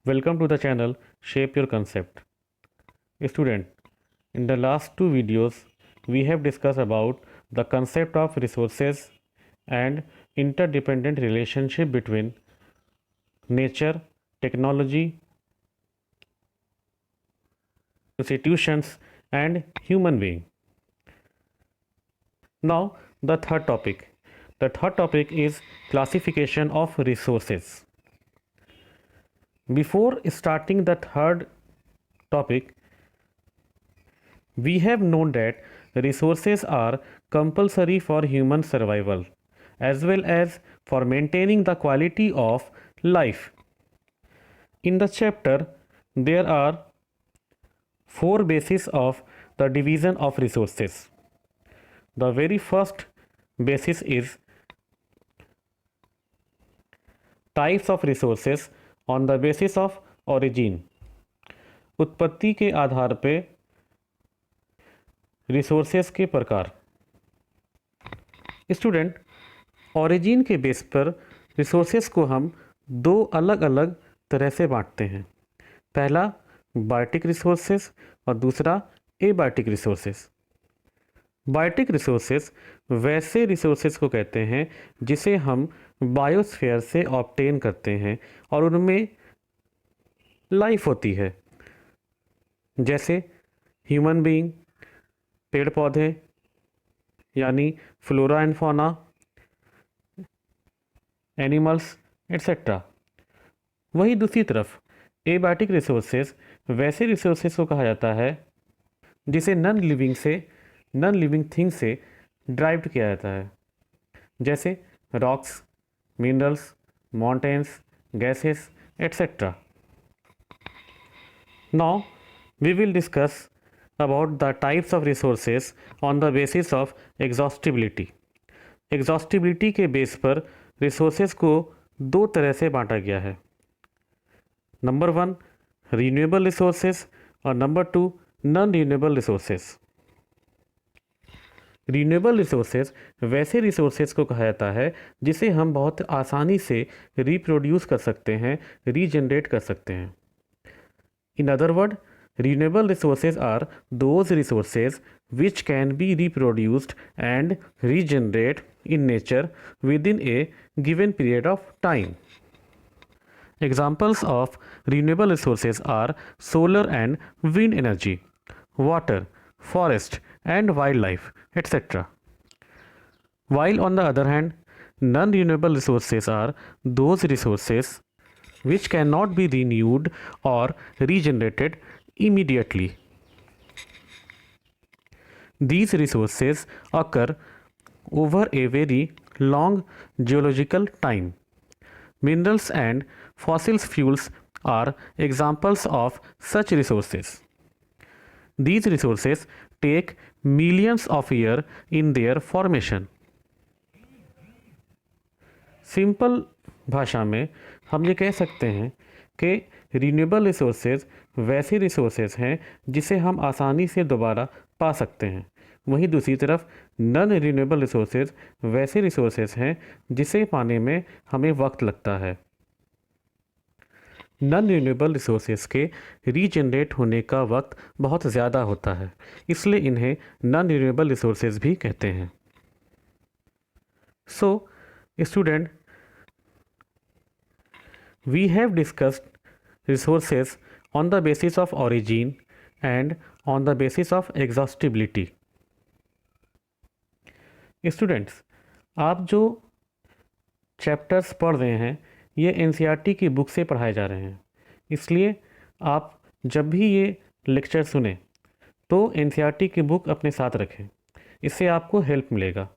Welcome to the channel Shape Your Concept. Student, in the last two videos, we have discussed about the concept of resources and interdependent relationship between nature, technology, institutions, and human being. Now, the third topic. The third topic is classification of resources. Before starting the third topic, we have known that resources are compulsory for human survival as well as for maintaining the quality of life. In the chapter, there are four bases of the division of resources. The very first basis is types of resources on the basis of origin. उत्पत्ति के आधार पे resources के प्रकार. Student, origin के base पर resources को हम दो अलग अलग तरह से बांटते हैं. पहला बायोटिक रिसोर्सेस और दूसरा एबायोटिक रिसोर्सेस. बायोटिक रिसोर्सेस वैसे रिसोर्सेस को कहते हैं जिसे हम बायोस्फीयर से ऑब्टेन करते हैं और उनमें लाइफ होती है, जैसे ह्यूमन बीइंग, पेड़ पौधे यानी flora and fauna, animals etcetera. वही दूसरी तरफ एबायोटिक रिसोर्सेस वैसे रिसोर्सेस को कहा जाता है जिसे नॉन लिविंग थिंग से ड्राइव्ड किया जाता है, जैसे rocks, minerals, mountains, gases etcetera. Now we will discuss about the types of resources on the basis of exhaustibility. Exhaustibility के बेस पर रिसोर्सेज को दो तरह से बांटा गया है. नंबर 1 रीन्यूएबल रिसोर्सेज और number 2 non renewable resources. Renewable resources वैसे रिसोर्सेज को कहा जाता है जिसे हम बहुत आसानी से रिप्रोड्यूस कर सकते हैं, रीजनरेट कर सकते हैं. In other word, renewable resources are those resources which can be reproduced and regenerate in nature within a given period of time. Examples of renewable resources are solar and wind energy, water, forest and wildlife, etc. While on the other hand, non-renewable resources are those resources which cannot be renewed or regenerated immediately. These resources occur over a very long geological time. Minerals and fossil fuels are examples of such resources. These resources take millions of years in their formation. Simple भाषा में हम ये कह सकते हैं कि renewable resources वैसे resources हैं जिसे हम आसानी से दोबारा पा सकते हैं. वहीं दूसरी तरफ नॉन रीन्यूएबल रिसोर्सेज वैसे रिसोर्सेज हैं जिसे पाने में हमें वक्त लगता है. नॉन रीन्यूएबल रिसोर्सेज के रीजनरेट होने का वक्त बहुत ज़्यादा होता है, इसलिए इन्हें नॉन रीन्यूएबल रिसोर्सेज भी कहते हैं. So student, we have discussed resources on the basis of origin and on the basis of exhaustibility. Students, आप जो चैप्टर्स पढ़ रहे हैं ये एनसीईआरटी की बुक से पढ़ाए जा रहे हैं, इसलिए आप जब भी ये लेक्चर सुने तो एनसीईआरटी की बुक अपने साथ रखें, इससे आपको हेल्प मिलेगा.